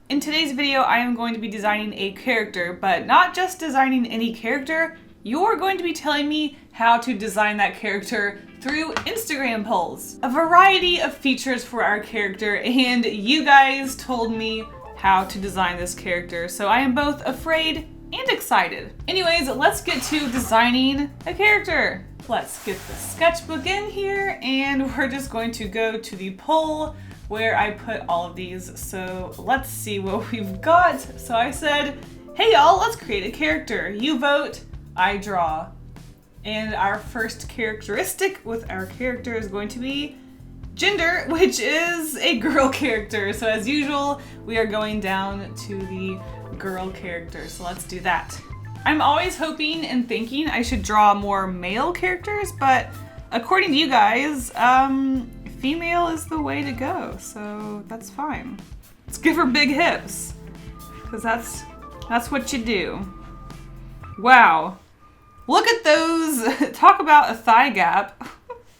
In today's video, I am going to be designing a character, but not just designing any character. You're going to be telling me how to design that character through Instagram polls. A variety of features for our character, and you guys told me how to design this character, so I am both afraid and excited. Anyways, let's get to designing a character. Let's get the sketchbook in here, and we're just going to go to the poll where I put all of these. So let's see what we've got. So I said, hey y'all, let's create a character. You vote, I draw. And our first characteristic with our character is going to be gender, which is a girl character. So as usual, we are going down to the girl character. So let's do that. I'm always hoping and thinking I should draw more male characters, but according to you guys, female is the way to go, so that's fine. Let's give her big hips, because that's what you do. Wow. Look at those. Talk about a thigh gap.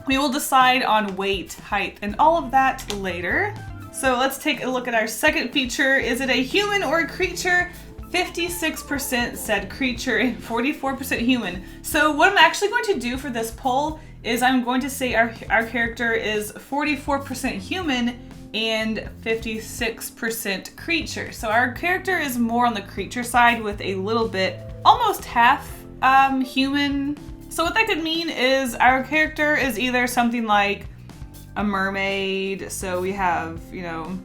We will decide on weight, height, and all of that later. So let's take a look at our second feature. Is it a human or a creature? 56% said creature and 44% human. So what I'm actually going to do for this poll is I'm going to say our character is 44% human and 56% creature. So our character is more on the creature side with a little bit, almost half human. So what that could mean is our character is either something like a mermaid, so we have, you know,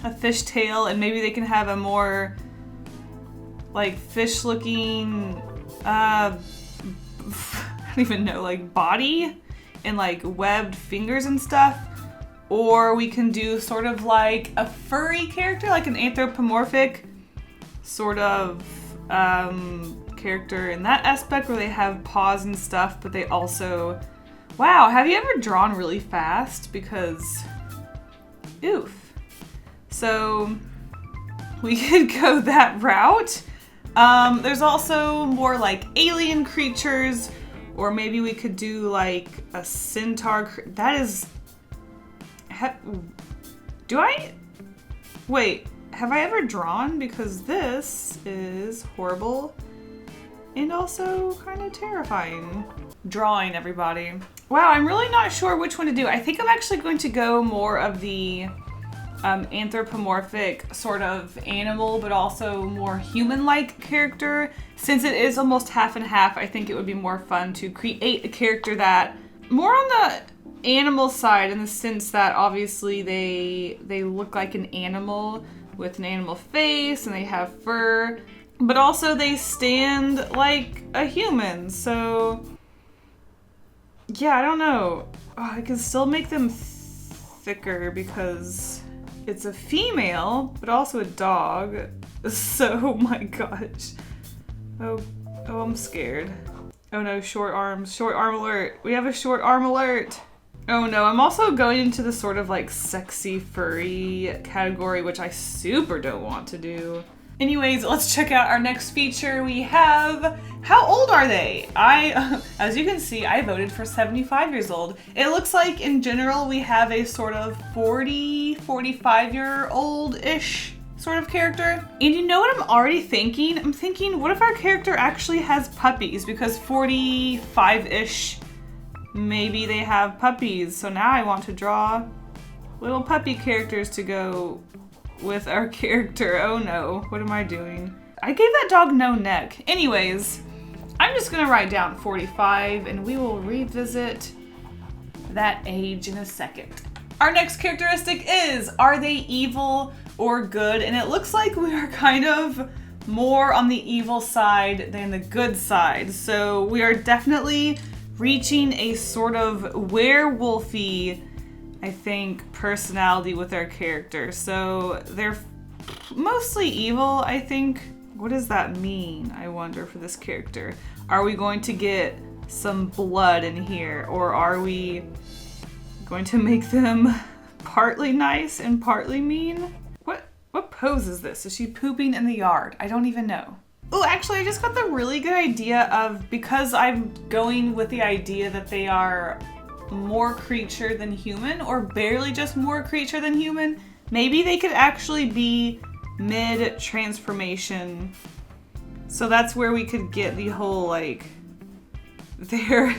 a fishtail, and maybe they can have a more like fish looking, I don't even know, like body and like webbed fingers and stuff. Or we can do sort of like a furry character, like an anthropomorphic sort of character in that aspect where they have paws and stuff, but they also, wow, have you ever drawn really fast? Because, oof. So we could go that route. There's also more like alien creatures, or maybe we could do like a centaur. That is, wait, have I ever drawn? Because this is horrible and also kind of terrifying. Drawing, everybody. Wow, I'm really not sure which one to do. I think I'm actually going to go more of the anthropomorphic sort of animal, but also more human-like character. Since it is almost half and half, I think it would be more fun to create a character that more on the animal side, in the sense that obviously they look like an animal with an animal face and they have fur, but also they stand like a human. So yeah, I don't know. Oh, I can still make them thicker because it's a female, but also a dog. So, my gosh. Oh, I'm scared. Oh no, short arms. Short arm alert. We have a short arm alert. Oh no, I'm also going into the sort of like sexy furry category, which I super don't want to do. Anyways, let's check out our next feature. We have, how old are they? As you can see, I voted for 75 years old. It looks like in general we have a sort of 40, 45-year-old-ish sort of character. And you know what I'm already thinking? I'm thinking, what if our character actually has puppies? Because 45-ish, maybe they have puppies. So now I want to draw little puppy characters to go with our character. Oh no, what am I doing? I gave that dog no neck. Anyways, I'm just gonna write down 45 and we will revisit that age in a second. Our next characteristic is, are they evil or good? And it looks like we are kind of more on the evil side than the good side. So we are definitely reaching a sort of werewolfy, I think, personality with our character. So they're mostly evil, I think. What does that mean, I wonder, for this character? Are we going to get some blood in here, or are we going to make them partly nice and partly mean? What pose is this? Is she pooping in the yard? I don't even know. Oh, actually, I just got the really good idea of, because I'm going with the idea that they are more creature than human, or barely just more creature than human, maybe they could actually be mid-transformation. So that's where we could get the whole, like, they're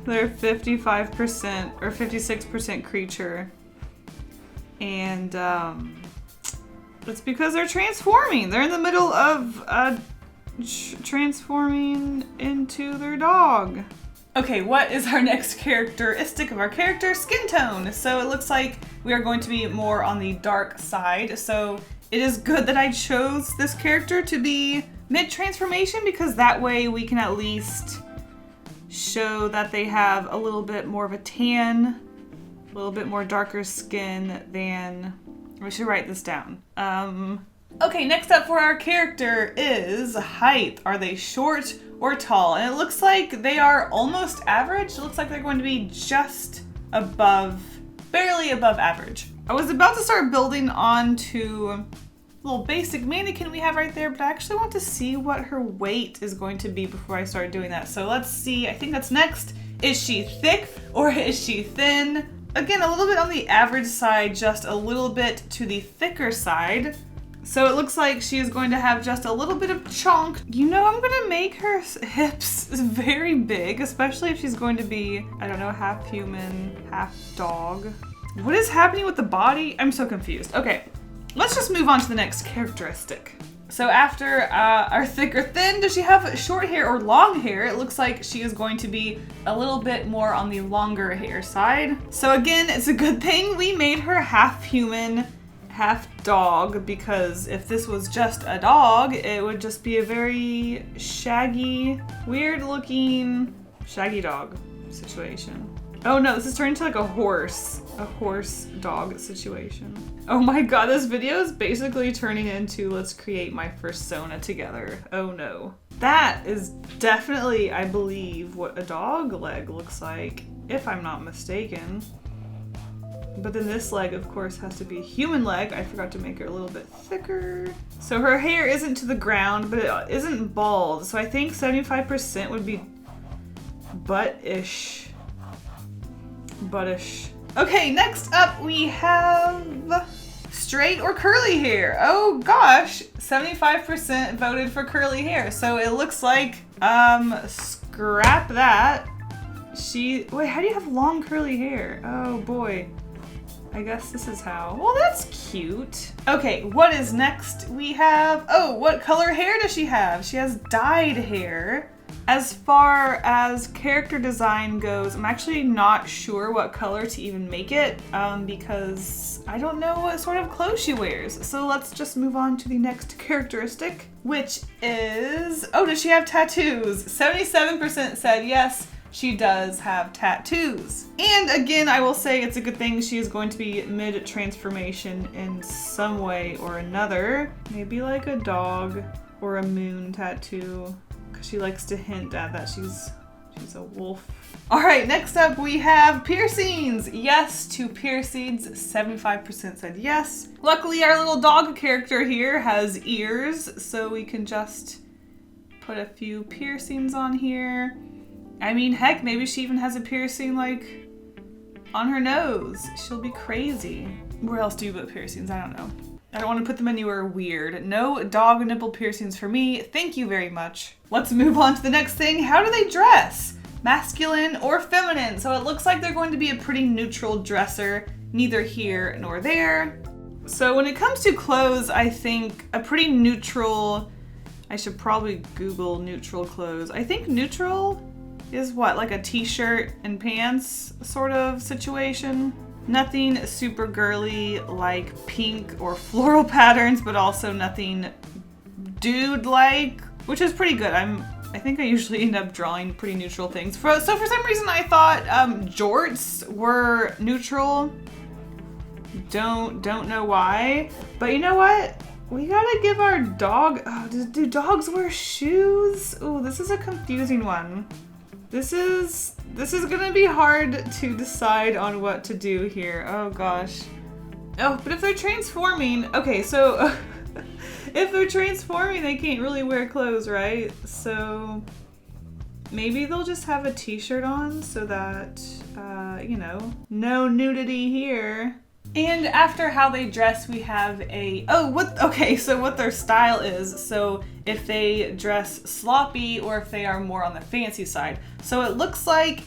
55% or 56% creature. And it's because they're transforming. They're in the middle of transforming into their dog. Okay, what is our next characteristic of our character? Skin tone. So it looks like we are going to be more on the dark side. So it is good that I chose this character to be mid-transformation, because that way we can at least show that they have a little bit more of a tan, a little bit more darker skin than... We should write this down. Okay, next up for our character is height. Are they short or tall? And it looks like they are almost average. It looks like they're going to be just above, barely above average. I was about to start building onto a little basic mannequin we have right there, but I actually want to see what her weight is going to be before I start doing that. So let's see, I think that's next. Is she thick or is she thin? Again, a little bit on the average side, just a little bit to the thicker side. So it looks like she is going to have just a little bit of chunk. You know, I'm gonna make her hips very big, especially if she's going to be, I don't know, half human, half dog. What is happening with the body? I'm so confused. Okay, let's just move on to the next characteristic. So after our thick or thin, does she have short hair or long hair? It looks like she is going to be a little bit more on the longer hair side. So again, it's a good thing we made her half human, half dog, because if this was just a dog, it would just be a very shaggy, weird looking shaggy dog situation. Oh no, this is turning into like a horse dog situation. Oh my god, this video is basically turning into let's create my persona together. Oh no. That is definitely, I believe, what a dog leg looks like, if I'm not mistaken. But then this leg, of course, has to be a human leg. I forgot to make her a little bit thicker. So her hair isn't to the ground, but it isn't bald. So I think 75% would be butt-ish. Buttish. Okay, next up we have straight or curly hair. Oh gosh, 75% voted for curly hair. So it looks like, scrap that. Wait, how do you have long curly hair? Oh boy. I guess this is how. Well, that's cute. Okay, what is next? We have, oh, what color hair does she have? She has dyed hair. As far as character design goes, I'm actually not sure what color to even make it, because I don't know what sort of clothes she wears. So let's just move on to the next characteristic, which is, oh, does she have tattoos? 77% said yes, she does have tattoos. And again, I will say it's a good thing she is going to be mid-transformation in some way or another. Maybe like a dog or a moon tattoo. She likes to hint at that she's a wolf. All right, next up we have piercings. Yes to piercings, 75% said yes. Luckily our little dog character here has ears, so we can just put a few piercings on here. I mean, heck, maybe she even has a piercing like on her nose. She'll be crazy. Where else do you put piercings? I don't know. I don't want to put them anywhere weird. No dog nipple piercings for me. Thank you very much. Let's move on to the next thing. How do they dress? Masculine or feminine? So it looks like they're going to be a pretty neutral dresser, neither here nor there. So when it comes to clothes, I think a pretty neutral, I should probably Google neutral clothes. I think neutral is what, like a t-shirt and pants sort of situation? Nothing super girly like pink or floral patterns, but also nothing dude-like, which is pretty good. I think I usually end up drawing pretty neutral things. So for some reason I thought jorts were neutral. Don't know why, but you know what? We gotta give our dog, oh, do dogs wear shoes? Oh, this is a confusing one. This is gonna be hard to decide on what to do here. Oh gosh. Oh, but if they're transforming, okay, so if they're transforming, they can't really wear clothes, right? So maybe they'll just have a t-shirt on so that, you know, no nudity here. And after how they dress, we have so what their style is. So if they dress sloppy or if they are more on the fancy side. So it looks like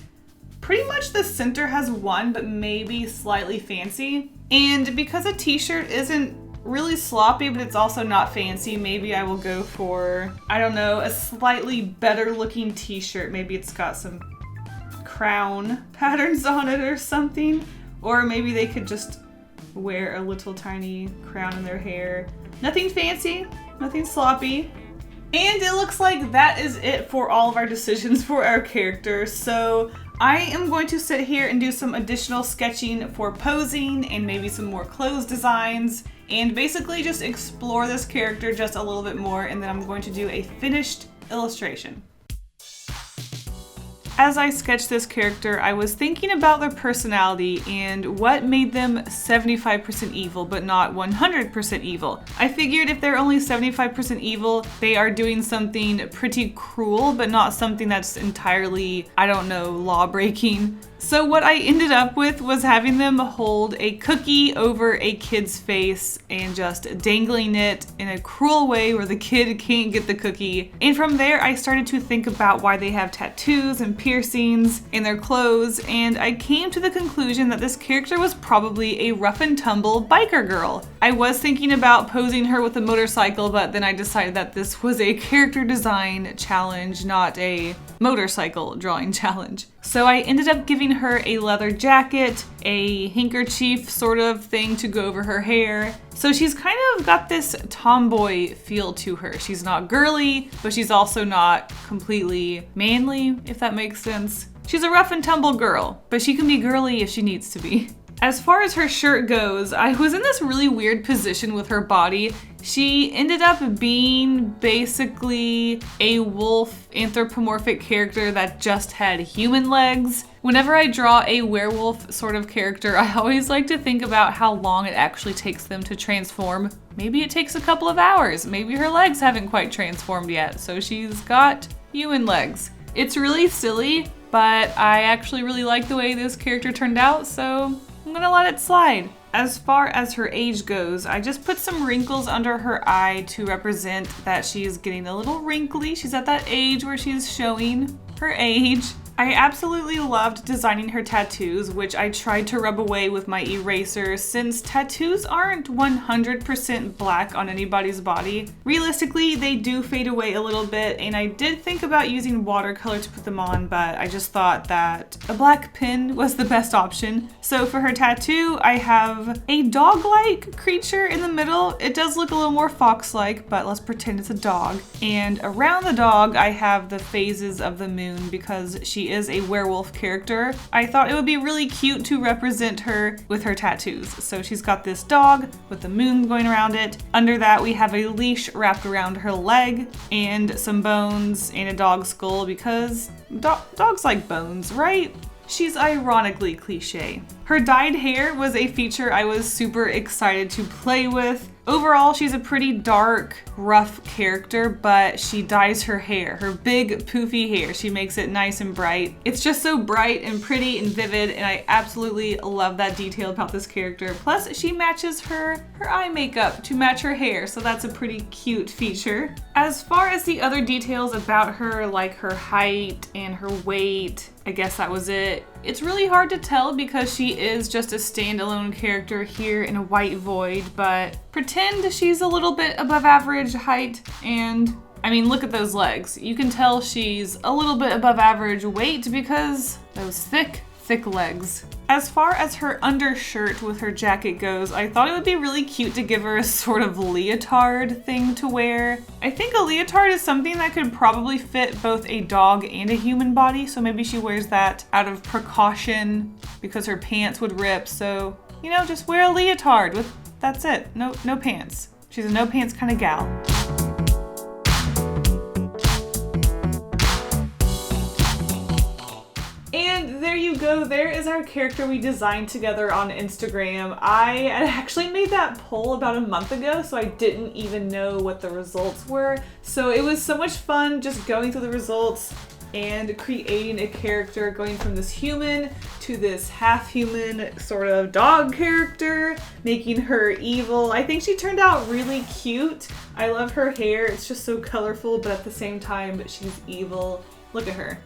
pretty much the center has one, but maybe slightly fancy. And because a t-shirt isn't really sloppy, but it's also not fancy, maybe I will go for, I don't know, a slightly better looking t-shirt. Maybe it's got some crown patterns on it or something. Or maybe they could just wear a little tiny crown in their hair. Nothing fancy, nothing sloppy. And it looks like that is it for all of our decisions for our characters. So I am going to sit here and do some additional sketching for posing and maybe some more clothes designs and basically just explore this character just a little bit more, and then I'm going to do a finished illustration. As I sketched this character, I was thinking about their personality and what made them 75% evil, but not 100% evil. I figured if they're only 75% evil, they are doing something pretty cruel, but not something that's entirely, I don't know, law-breaking. So what I ended up with was having them hold a cookie over a kid's face and just dangling it in a cruel way where the kid can't get the cookie. And from there, I started to think about why they have tattoos and piercings in their clothes, and I came to the conclusion that this character was probably a rough and tumble biker girl. I was thinking about posing her with a motorcycle, but then I decided that this was a character design challenge, not a motorcycle drawing challenge. So I ended up giving her a leather jacket, a handkerchief sort of thing to go over her hair. So she's kind of got this tomboy feel to her. She's not girly, but she's also not completely manly, if that makes sense. She's a rough and tumble girl, but she can be girly if she needs to be. As far as her shirt goes, I was in this really weird position with her body. She ended up being basically a wolf anthropomorphic character that just had human legs. Whenever I draw a werewolf sort of character, I always like to think about how long it actually takes them to transform. Maybe it takes a couple of hours. Maybe her legs haven't quite transformed yet, so she's got human legs. It's really silly, but I actually really like the way this character turned out, so I'm gonna let it slide. As far as her age goes, I just put some wrinkles under her eye to represent that she's getting a little wrinkly. She's at that age where she's showing her age. I absolutely loved designing her tattoos, which I tried to rub away with my eraser since tattoos aren't 100% black on anybody's body. Realistically, they do fade away a little bit, and I did think about using watercolor to put them on, but I just thought that a black pen was the best option. So for her tattoo, I have a dog-like creature in the middle. It does look a little more fox-like, but let's pretend it's a dog. And around the dog, I have the phases of the moon because she is a werewolf character. I thought it would be really cute to represent her with her tattoos. So she's got this dog with the moon going around it. Under that, we have a leash wrapped around her leg and some bones and a dog skull because dogs like bones, right? She's ironically cliche. Her dyed hair was a feature I was super excited to play with. Overall, she's a pretty dark, rough character, but she dyes her hair, her big poofy hair. She makes it nice and bright. It's just so bright and pretty and vivid, and I absolutely love that detail about this character. Plus, she matches her eye makeup to match her hair, so that's a pretty cute feature. As far as the other details about her, like her height and her weight, I guess that was it. It's really hard to tell because she is just a standalone character here in a white void, but pretend she's a little bit above average height, and I mean, look at those legs. You can tell she's a little bit above average weight because those thick legs. As far as her undershirt with her jacket goes, I thought it would be really cute to give her a sort of leotard thing to wear. I think a leotard is something that could probably fit both a dog and a human body, so maybe she wears that out of precaution because her pants would rip. So, you know, just wear a leotard that's it. No pants. She's a no pants kind of gal. And there you go, there is our character we designed together on Instagram. I had actually made that poll about a month ago, so I didn't even know what the results were. So it was so much fun just going through the results, and creating a character going from this human to this half-human sort of dog character, making her evil. I think she turned out really cute. I love her hair. It's just so colorful, but at the same time, she's evil. Look at her.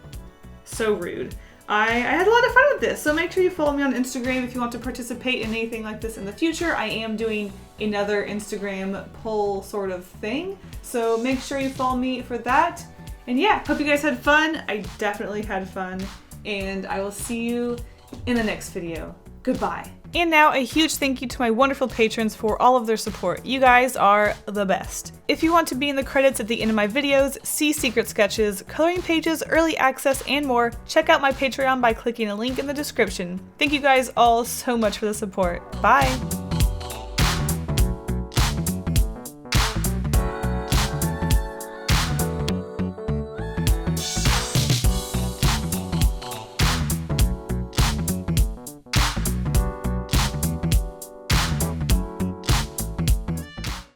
So rude. I had a lot of fun with this, so make sure you follow me on Instagram if you want to participate in anything like this in the future. I am doing another Instagram poll sort of thing, so make sure you follow me for that. And yeah, hope you guys had fun. I definitely had fun, and I will see you in the next video. Goodbye. And now a huge thank you to my wonderful patrons for all of their support. You guys are the best. If you want to be in the credits at the end of my videos, see secret sketches, coloring pages, early access, and more, check out my Patreon by clicking a link in the description. Thank you guys all so much for the support. Bye!